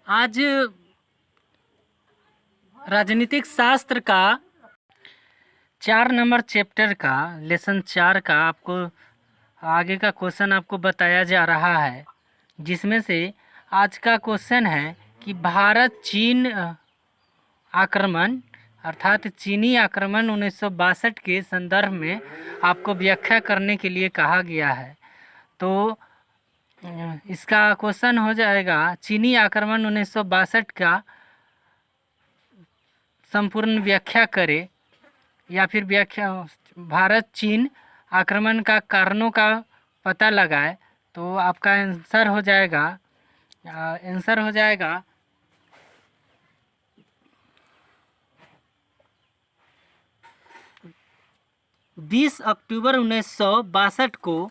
आज राजनीतिक शास्त्र का 4 नंबर चैप्टर का लेसन 4 का आपको आगे का क्वेश्चन आपको बताया जा रहा है, जिसमें से आज का क्वेश्चन है कि भारत चीन आक्रमण अर्थात चीनी आक्रमण 1962 के संदर्भ में आपको व्याख्या करने के लिए कहा गया है। तो इसका क्वेश्चन हो जाएगा चीनी आक्रमण 1962 का संपूर्ण व्याख्या करे, या फिर व्याख्या भारत चीन आक्रमण का कारणों का पता लगाए। तो आपका आंसर हो जाएगा 20 अक्टूबर 1962 को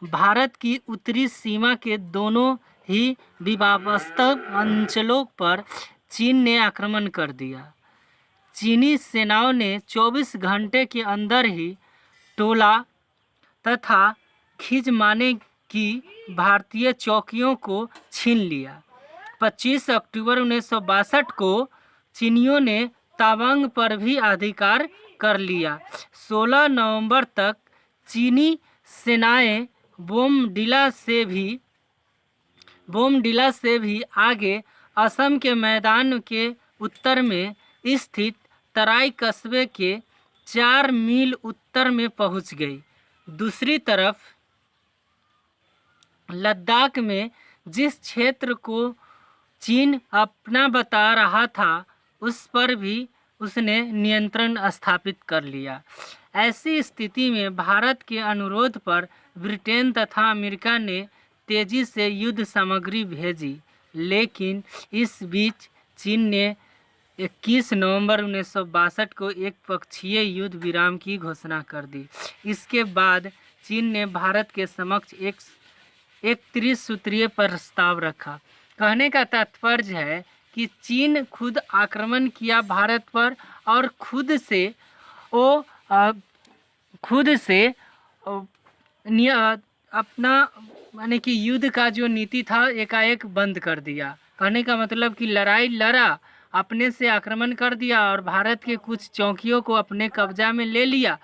भारत की उत्तरी सीमा के दोनों ही विवादास्पद अंचलों पर चीन ने आक्रमण कर दिया। चीनी सेनाओं ने 24 घंटे के अंदर ही टोला तथा खिजमाने की भारतीय चौकियों को छीन लिया। 25 अक्टूबर 1962 को चीनियों ने तवांग पर भी अधिकार कर लिया। 16 नवंबर तक चीनी सेनाएं बोमडिला से भी आगे असम के मैदान के उत्तर में स्थित तराई कस्बे के 4 मील उत्तर में पहुंच गई। दूसरी तरफ लद्दाख में जिस क्षेत्र को चीन अपना बता रहा था, उस पर भी उसने नियंत्रण स्थापित कर लिया। ऐसी स्थिति में भारत के अनुरोध पर ब्रिटेन तथा अमेरिका ने तेजी से युद्ध सामग्री भेजी, लेकिन इस बीच चीन ने 21 नवंबर 1962 को एक पक्षीय युद्ध विराम की घोषणा कर दी। इसके बाद चीन ने भारत के समक्ष एक त्रिसूत्रीय प्रस्ताव रखा। कहने का तात्पर्य है कि चीन खुद आक्रमण किया भारत पर और खुद से अपना माने कि युद्ध का जो नीति था एकाएक बंद कर दिया। कहने का मतलब कि लड़ाई लड़ा, अपने से आक्रमण कर दिया और भारत के कुछ चौकियों को अपने कब्जा में ले लिया,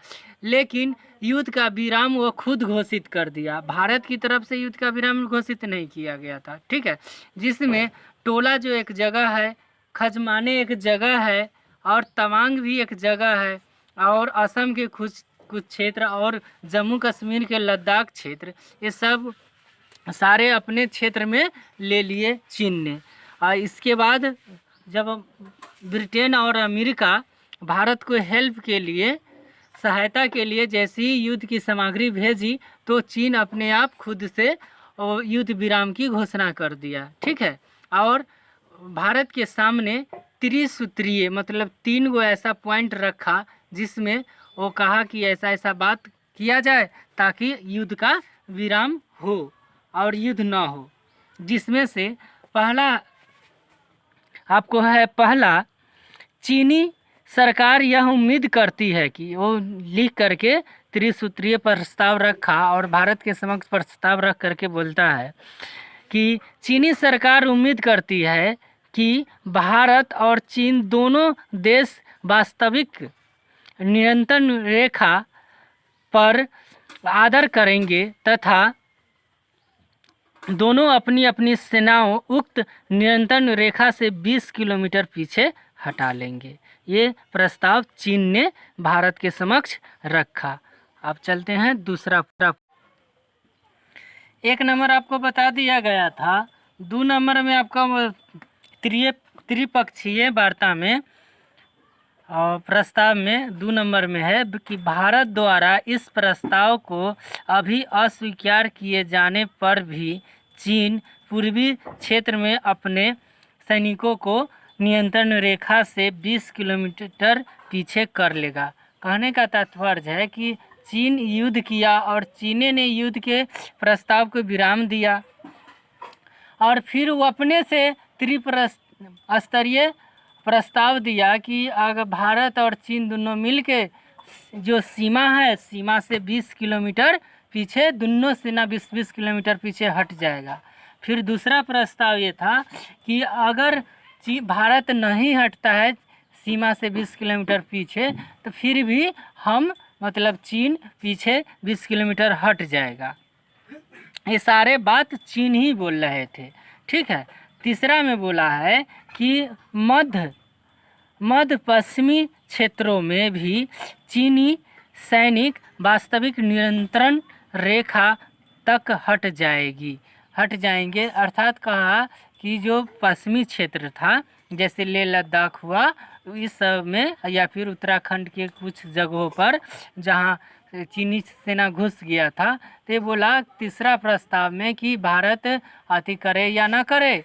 लेकिन युद्ध का विराम वो खुद घोषित कर दिया। भारत की तरफ से युद्ध का विराम घोषित नहीं किया गया था, ठीक है। जिसमें टोला जो एक जगह है, खजमाने एक जगह है और तवांग भी एक जगह है, और असम के कुछ क्षेत्र और जम्मू कश्मीर के लद्दाख क्षेत्र, ये सब सारे अपने क्षेत्र में ले लिए चीन ने। और इसके बाद जब ब्रिटेन और अमेरिका भारत को हेल्प के लिए, सहायता के लिए जैसी ही युद्ध की सामग्री भेजी, तो चीन अपने आप खुद से युद्ध विराम की घोषणा कर दिया, ठीक है। और भारत के सामने त्रिसूत्रीय मतलब 3 गो ऐसा पॉइंट रखा, जिसमें वो कहा कि ऐसा ऐसा बात किया जाए ताकि युद्ध का विराम हो और युद्ध ना हो। जिसमें से पहला चीनी सरकार यह उम्मीद करती है कि वो लिख करके त्रिसूत्रीय प्रस्ताव रखा और भारत के समक्ष प्रस्ताव रख करके बोलता है कि चीनी सरकार उम्मीद करती है कि भारत और चीन दोनों देश वास्तविक नियंत्रण रेखा पर आदर करेंगे तथा दोनों अपनी अपनी सेनाओं उक्त नियंत्रण रेखा से 20 किलोमीटर पीछे हटा लेंगे। ये प्रस्ताव चीन ने भारत के समक्ष रखा। अब चलते हैं दूसरा। 1 नंबर आपको बता दिया गया था। 2 नंबर में आपका त्रिपक्षीय वार्ता में और प्रस्ताव में 2 नंबर में है कि भारत द्वारा इस प्रस्ताव को अभी अस्वीकार किए जाने पर भी चीन पूर्वी क्षेत्र में अपने सैनिकों को नियंत्रण रेखा से 20 किलोमीटर पीछे कर लेगा। कहने का तात्पर्य है कि चीन युद्ध किया और चीन ने युद्ध के प्रस्ताव को विराम दिया, और फिर वो अपने से त्रिस्तरीय प्रस्ताव दिया कि अगर भारत और चीन दोनों मिलके जो सीमा है, सीमा से 20 किलोमीटर पीछे दोनों सेना 20-20 किलोमीटर पीछे हट जाएगा। फिर दूसरा प्रस्ताव ये था कि अगर भारत नहीं हटता है सीमा से 20 किलोमीटर पीछे तो फिर भी हम मतलब चीन पीछे 20 किलोमीटर हट जाएगा। ये सारे बात चीन ही बोल रहे थे, ठीक है। तीसरा में बोला है कि मध्य पश्चिमी क्षेत्रों में भी चीनी सैनिक वास्तविक नियंत्रण रेखा तक हट जाएंगे। अर्थात कहा कि जो पश्चिमी क्षेत्र था जैसे लेह लद्दाख हुआ, इस सब में या फिर उत्तराखंड के कुछ जगहों पर जहां चीनी सेना घुस गया था, तो बोला तीसरा प्रस्ताव में कि भारत अति करे या ना करे,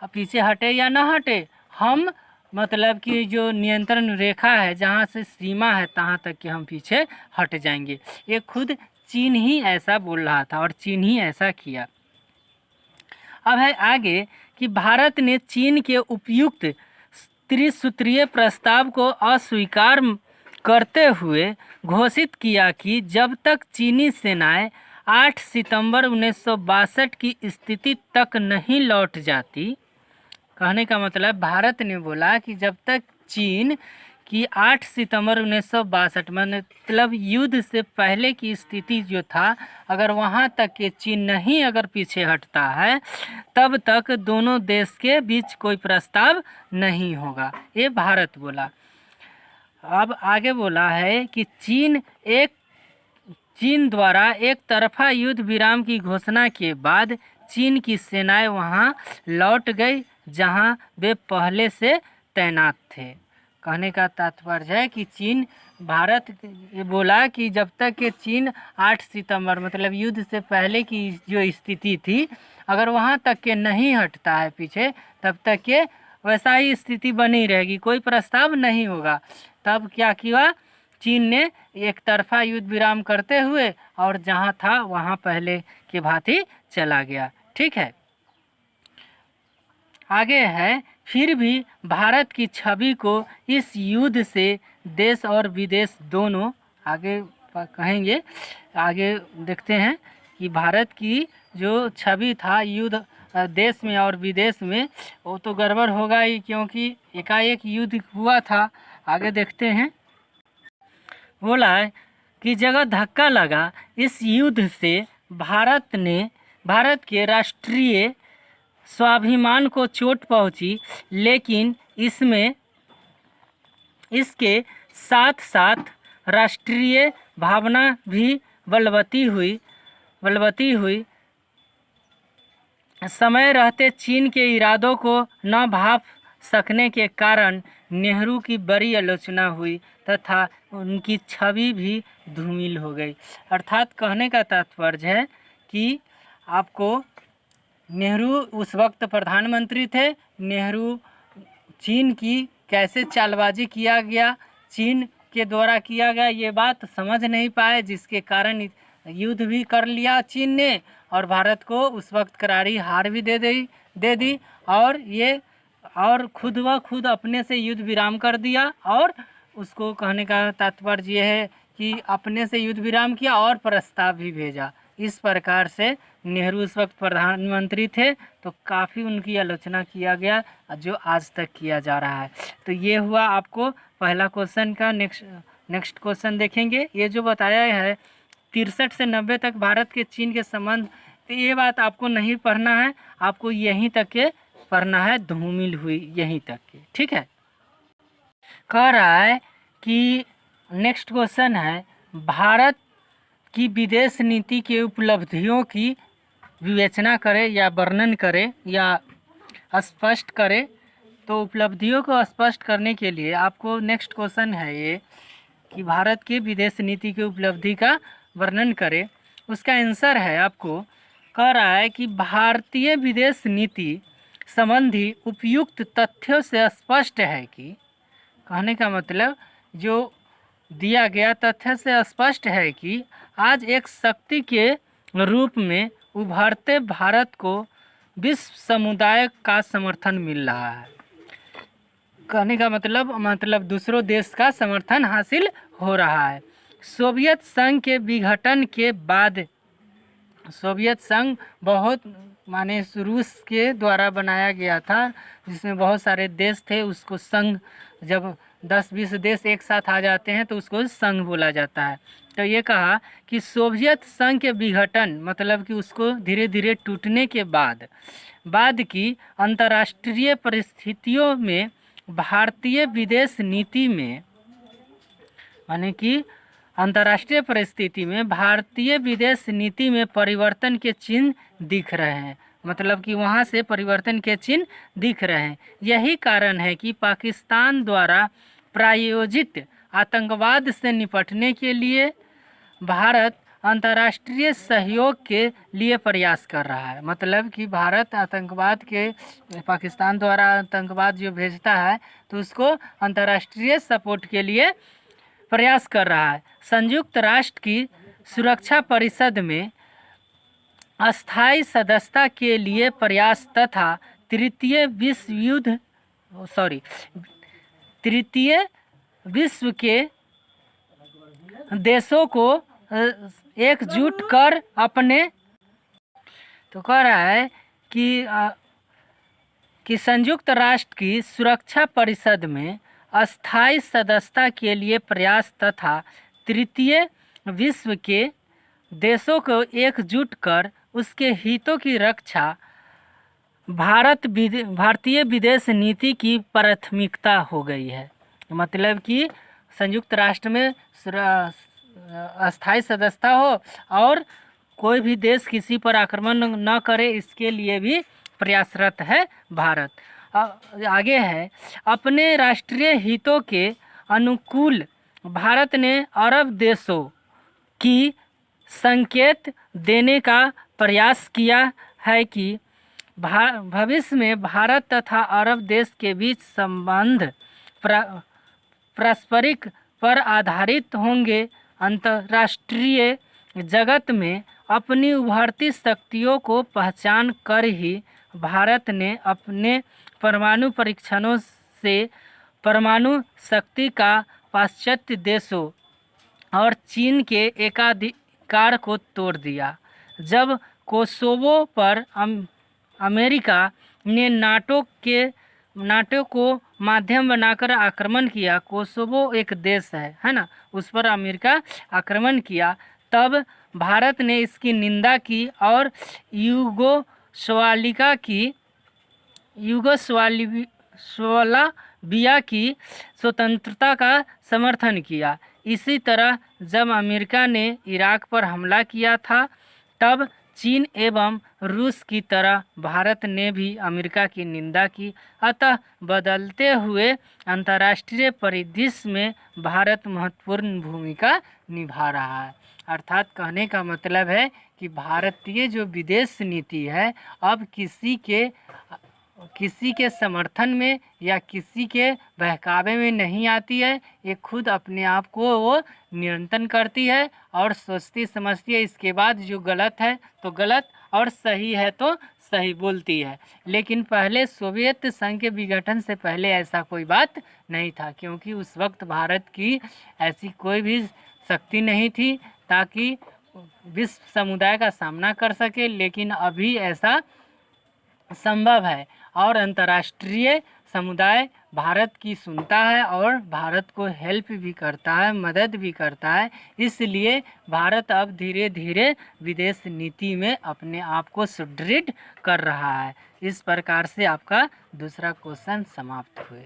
पीछे हटे या ना हटे, हम मतलब कि जो नियंत्रण रेखा है जहाँ से सीमा है तहाँ तक कि हम पीछे हट जाएंगे। ये खुद चीन ही ऐसा बोल रहा था और चीन ही ऐसा किया। अब है आगे कि भारत ने चीन के उपयुक्त त्रिसूत्रीय प्रस्ताव को अस्वीकार करते हुए घोषित किया कि जब तक चीनी सेनाएं 8 सितंबर 1962 की स्थिति तक नहीं लौट जाती, कहने का मतलब भारत ने बोला कि जब तक चीन की 8 सितंबर 1962 मतलब युद्ध से पहले की स्थिति जो था, अगर वहाँ तक के चीन नहीं अगर पीछे हटता है तब तक दोनों देश के बीच कोई प्रस्ताव नहीं होगा, ये भारत बोला। अब आगे बोला है कि चीन द्वारा एक तरफा युद्ध विराम की घोषणा के बाद चीन की सेनाएं वहां लौट गई जहां वे पहले से तैनात थे। कहने का तात्पर्य है कि चीन भारत ये बोला कि जब तक के चीन 8 सितंबर मतलब युद्ध से पहले की जो स्थिति थी, अगर वहां तक के नहीं हटता है पीछे, तब तक के वैसा ही स्थिति बनी रहेगी, कोई प्रस्ताव नहीं होगा। तब क्या किया, चीन ने एक तरफा युद्ध विराम करते हुए और जहां था वहां पहले के भांति चला गया, ठीक है। आगे है, फिर भी भारत की छवि को इस युद्ध से देश और विदेश दोनों, आगे कहेंगे, आगे देखते हैं कि भारत की जो छवि था युद्ध देश में और विदेश में, वो तो गड़बड़ होगा ही क्योंकि एकाएक युद्ध हुआ था। आगे देखते हैं, बोला है कि जगह धक्का लगा इस युद्ध से भारत के राष्ट्रीय स्वाभिमान को चोट पहुंची, लेकिन इसके साथ साथ राष्ट्रीय भावना भी बलवती हुई। समय रहते चीन के इरादों को न भांप सकने के कारण नेहरू की बड़ी आलोचना हुई तथा उनकी छवि भी धूमिल हो गई। अर्थात कहने का तात्पर्य है कि आपको नेहरू उस वक्त प्रधानमंत्री थे, नेहरू चीन की कैसे चालबाजी किया गया, चीन के द्वारा किया गया, ये बात समझ नहीं पाए, जिसके कारण युद्ध भी कर लिया चीन ने और भारत को उस वक्त करारी हार भी दे दी और खुद व खुद अपने से युद्ध विराम कर दिया। और उसको कहने का तात्पर्य ये है कि अपने से युद्ध विराम किया और प्रस्ताव भी भेजा। इस प्रकार से नेहरू उस वक्त प्रधानमंत्री थे तो काफ़ी उनकी आलोचना किया गया जो आज तक किया जा रहा है। तो ये हुआ आपको पहला क्वेश्चन का। नेक्स्ट क्वेश्चन देखेंगे। ये जो बताया है 63 से 90 तक भारत के चीन के संबंध, तो ये बात आपको नहीं पढ़ना है, आपको यहीं तक के पढ़ना है, धूमिल हुई यहीं तक के, ठीक है। कह रहा है कि नेक्स्ट क्वेश्चन है, भारत की विदेश नीति के उपलब्धियों की विवेचना करे या वर्णन करे या स्पष्ट करे। तो उपलब्धियों को स्पष्ट करने के लिए आपको नेक्स्ट क्वेश्चन है ये कि भारत की विदेश नीति की उपलब्धि का वर्णन करे। उसका आंसर है आपको, कह रहा है कि भारतीय विदेश नीति संबंधी उपयुक्त तथ्यों से स्पष्ट है कि, कहने का मतलब जो दिया गया तथ्य से स्पष्ट है कि आज एक शक्ति के रूप में उभरते भारत को विश्व समुदाय का समर्थन मिल रहा है। कहने का मतलब दूसरों देश का समर्थन हासिल हो रहा है। सोवियत संघ के विघटन के बाद सोवियत संघ बहुत माने रूस के द्वारा बनाया गया था, जिसमें बहुत सारे देश थे। उसको संघ, जब 10-20 देश एक साथ आ जाते हैं तो उसको संघ बोला जाता है। तो ये कहा कि सोवियत संघ के विघटन, मतलब कि उसको धीरे धीरे टूटने के बाद की अंतर्राष्ट्रीय परिस्थितियों में भारतीय विदेश नीति में, माने कि अंतर्राष्ट्रीय परिस्थिति में भारतीय विदेश नीति में परिवर्तन के चिन्ह दिख रहे हैं। मतलब कि वहाँ से परिवर्तन के चिन्ह दिख रहे हैं। यही कारण है कि पाकिस्तान द्वारा प्रायोजित आतंकवाद से निपटने के लिए भारत अंतर्राष्ट्रीय सहयोग के लिए प्रयास कर रहा है। मतलब कि भारत आतंकवाद के, पाकिस्तान द्वारा आतंकवाद जो भेजता है तो उसको अंतर्राष्ट्रीय सपोर्ट के लिए प्रयास कर रहा है। संयुक्त राष्ट्र की सुरक्षा परिषद में अस्थायी सदस्यता के लिए प्रयास तथा तृतीय विश्व के देशों को एकजुट कर अपने, तो कह रहा है कि संयुक्त राष्ट्र की सुरक्षा परिषद में अस्थायी सदस्यता के लिए प्रयास तथा तृतीय विश्व के देशों को एकजुट कर उसके हितों की रक्षा भारतीय विदेश नीति की प्राथमिकता हो गई है। मतलब कि संयुक्त राष्ट्र में अस्थायी सदस्यता हो और कोई भी देश किसी पर आक्रमण न करे, इसके लिए भी प्रयासरत है भारत। आगे है, अपने राष्ट्रीय हितों के अनुकूल भारत ने अरब देशों की संकेत देने का प्रयास किया है कि भविष्य में भारत तथा अरब देश के बीच संबंध पारस्परिक पर आधारित होंगे। अंतर्राष्ट्रीय जगत में अपनी उभरती शक्तियों को पहचान कर ही भारत ने अपने परमाणु परीक्षणों से परमाणु शक्ति का पाश्चात्य देशों और चीन के एकाधिकार को तोड़ दिया। जब कोसोवो पर अमेरिका ने नाटो को माध्यम बनाकर आक्रमण किया, कोसोवो एक देश है ना, उस पर अमेरिका आक्रमण किया, तब भारत ने इसकी निंदा की और यूगोस्लाविया की स्वतंत्रता का समर्थन किया। इसी तरह जब अमेरिका ने इराक पर हमला किया था, तब चीन एवं रूस की तरह भारत ने भी अमेरिका की निंदा की। अतः बदलते हुए अंतर्राष्ट्रीय परिदृश्य में भारत महत्वपूर्ण भूमिका निभा रहा है। अर्थात कहने का मतलब है कि भारतीय जो विदेश नीति है अब किसी के समर्थन में या किसी के बहकावे में नहीं आती है। ये खुद अपने आप को वो नियंत्रण करती है और सोचती समझती है, इसके बाद जो गलत है तो गलत और सही है तो सही बोलती है। लेकिन पहले सोवियत संघ के विघटन से पहले ऐसा कोई बात नहीं था, क्योंकि उस वक्त भारत की ऐसी कोई भी शक्ति नहीं थी ताकि विश्व समुदाय का सामना कर सके। लेकिन अभी ऐसा संभव है और अंतर्राष्ट्रीय समुदाय भारत की सुनता है और भारत को हेल्प भी करता है, मदद भी करता है। इसलिए भारत अब धीरे धीरे विदेश नीति में अपने आप को सुदृढ़ कर रहा है। इस प्रकार से आपका दूसरा क्वेश्चन समाप्त हुए।